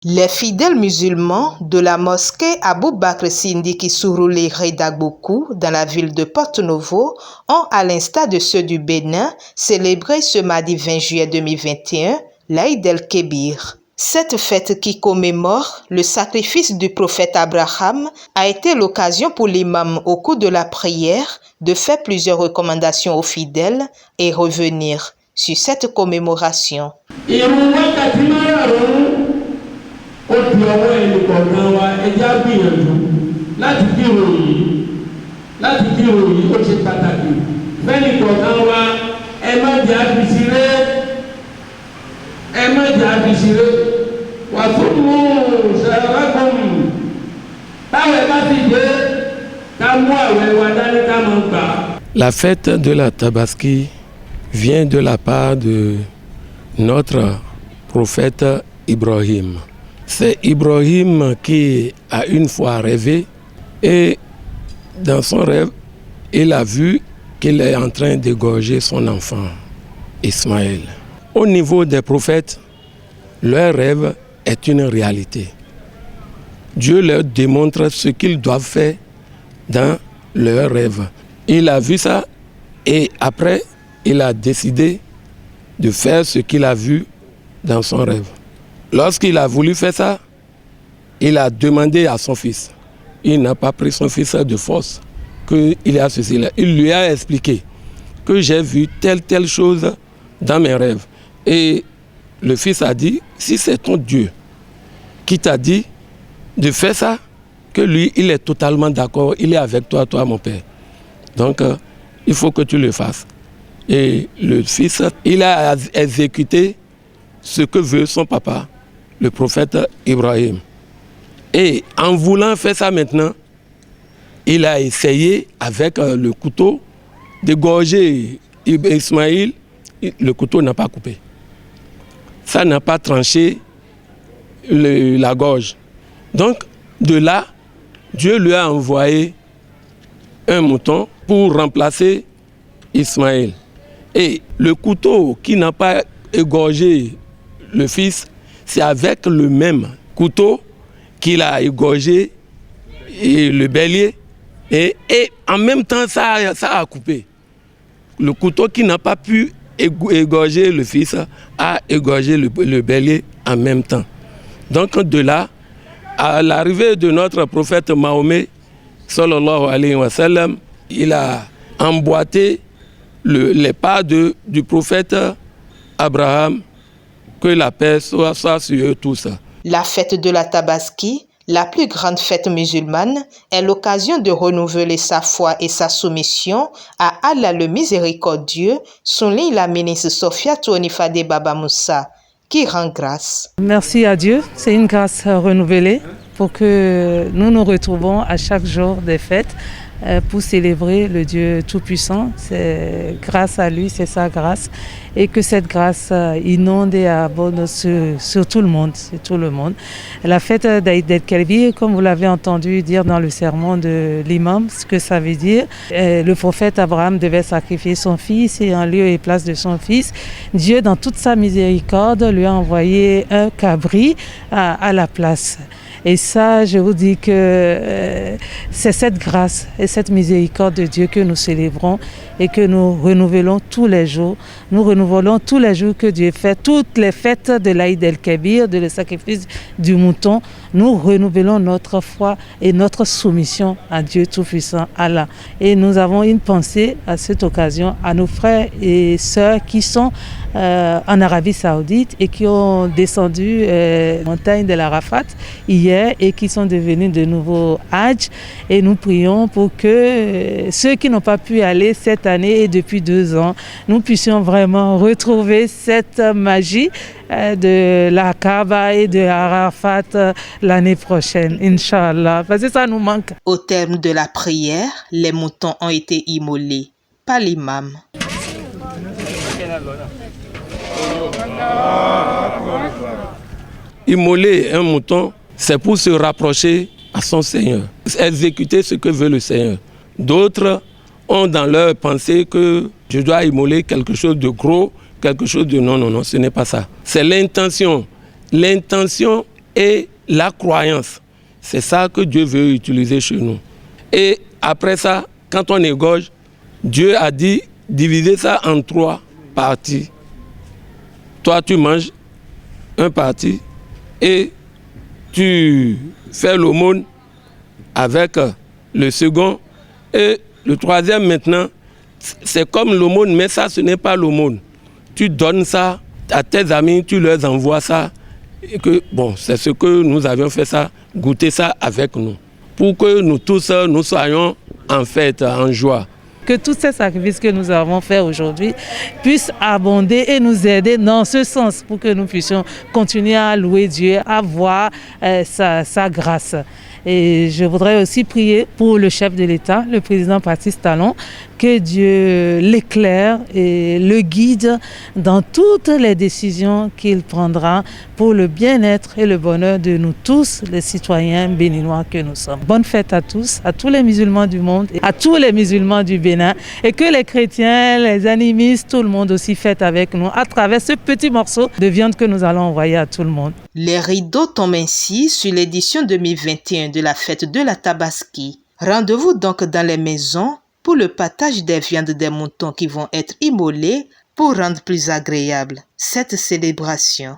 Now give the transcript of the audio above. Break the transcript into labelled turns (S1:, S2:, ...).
S1: Les fidèles musulmans de la mosquée Abou Bakr Siddiq Souroulé Dagboukou dans la ville de Porto-Novo ont, à l'instar de ceux du Bénin, célébré ce mardi 20 juillet 2021 l'Aïd el-Kébir. Cette fête qui commémore le sacrifice du prophète Abraham a été l'occasion pour l'imam au cours de la prière de faire plusieurs recommandations aux fidèles et revenir sur cette commémoration.
S2: Ó di ọwọ́ ẹnìkọ̀ọ̀kan wa ẹjẹ́ á gbìyànjú láti kírun yìí ó ṣe pàtàkì fẹ́nìkọ̀ọ̀kan wa ẹ má jẹ́ àfi ṣeré wà fún mú ṣàlákùn táwọn ẹ bá ti dé ká mú àwẹ̀ wa dání ká máa gbà.
S3: La fête de la Tabaski vient de la part de notre prophète Ibrahim. C'est Ibrahim qui a une fois rêvé et dans son rêve, il a vu qu'il est en train d'égorger son enfant, Ismaël. Au niveau des prophètes, leur rêve est une réalité. Dieu leur démontre ce qu'ils doivent faire dans leur rêve. Il a vu ça et après, il a décidé de faire ce qu'il a vu dans son rêve. Lorsqu'il a voulu faire ça, il a demandé à son fils. Il n'a pas pris son fils de force, qu'il a ceci là. Il lui a expliqué que j'ai vu telle chose dans mes rêves. Et le fils a dit, si c'est ton Dieu qui t'a dit de faire ça, que lui, il est totalement d'accord, il est avec toi, mon père. Donc, il faut que tu le fasses. Et le fils, il a exécuté ce que veut son papa, le prophète Ibrahim. Et en voulant faire ça maintenant, il a essayé avec le couteau d'égorger Ismaël. Le couteau n'a pas coupé. Ça n'a pas tranché la gorge. Donc, de là, Dieu lui a envoyé un mouton pour remplacer Ismaël. Et le couteau qui n'a pas égorgé le fils, c'est avec le même couteau qu'il a égorgé le bélier et en même temps ça a coupé. Le couteau qui n'a pas pu égorger le fils a égorgé le bélier en même temps. Donc de là, à l'arrivée de notre prophète Mahomet, sallallahu alayhi wa sallam, il a emboîté les pas du prophète Abraham, que la paix soit sur eux tous.
S1: La fête de la Tabaski, la plus grande fête musulmane, est l'occasion de renouveler sa foi et sa soumission à Allah le miséricordieux, souligne la ministre Sophia Tonifade Baba Moussa, qui rend grâce.
S4: Merci à Dieu, c'est une grâce renouvelée pour que nous nous retrouvons à chaque jour des fêtes pour célébrer le Dieu Tout-Puissant. C'est grâce à lui, c'est sa grâce. Et que cette grâce inonde et abonde sur tout le monde, La fête d'Aïd el-Kébir, comme vous l'avez entendu dire dans le sermon de l'imam, ce que ça veut dire, le prophète Abraham devait sacrifier son fils et en lieu et place de son fils, Dieu, dans toute sa miséricorde, lui a envoyé un cabri à la place. Et ça, je vous dis que c'est cette grâce et cette miséricorde de Dieu que nous célébrons et que nous renouvelons tous les jours. Nous renouvelons tous les jours que Dieu fait, toutes les fêtes de l'Aïd el-Kébir, de le sacrifice du mouton. Nous renouvelons notre foi et notre soumission à Dieu Tout-Puissant, Allah. Et nous avons une pensée à cette occasion à nos frères et sœurs qui sont en Arabie Saoudite et qui ont descendu la montagne de l'Arafat hier et qui sont devenus de nouveaux Hajj. Et nous prions pour que ceux qui n'ont pas pu aller cette année et depuis 2 ans, nous puissions vraiment retrouver cette magie de la Kaaba et de Arafat l'année prochaine, Inch'Allah, parce que ça nous manque.
S1: Au terme de la prière, les moutons ont été immolés par l'imam.
S3: Immoler un mouton, c'est pour se rapprocher à son Seigneur, exécuter ce que veut le Seigneur. D'autres ont dans leur pensée que je dois immoler quelque chose de gros, quelque chose de non, ce n'est pas ça. C'est l'intention. L'intention et la croyance. C'est ça que Dieu veut utiliser chez nous. Et après ça, quand on égorge, Dieu a dit diviser ça en 3 parties. Toi, tu manges un parti et tu fais l'aumône avec le second. Et le troisième maintenant, c'est comme l'aumône, mais ça, ce n'est pas l'aumône. Tu donnes ça à tes amis, tu leur envoies ça. Et que, bon, c'est ce que nous avions fait ça, goûter ça avec nous. Pour que nous tous, nous soyons en fête, en joie.
S4: Que tous ces sacrifices que nous avons faits aujourd'hui puissent abonder et nous aider dans ce sens pour que nous puissions continuer à louer Dieu, à voir sa grâce. Et je voudrais aussi prier pour le chef de l'État, le président Patrice Talon, que Dieu l'éclaire et le guide dans toutes les décisions qu'il prendra pour le bien-être et le bonheur de nous tous, les citoyens béninois que nous sommes. Bonne fête à tous les musulmans du monde et à tous les musulmans du Bénin, et que les chrétiens, les animistes, tout le monde aussi fête avec nous à travers ce petit morceau de viande que nous allons envoyer à tout le monde.
S1: Les rideaux tombent ainsi sur l'édition 2021 de la fête de la Tabaski. Rendez-vous donc dans les maisons pour le partage des viandes des moutons qui vont être immolées pour rendre plus agréable cette célébration.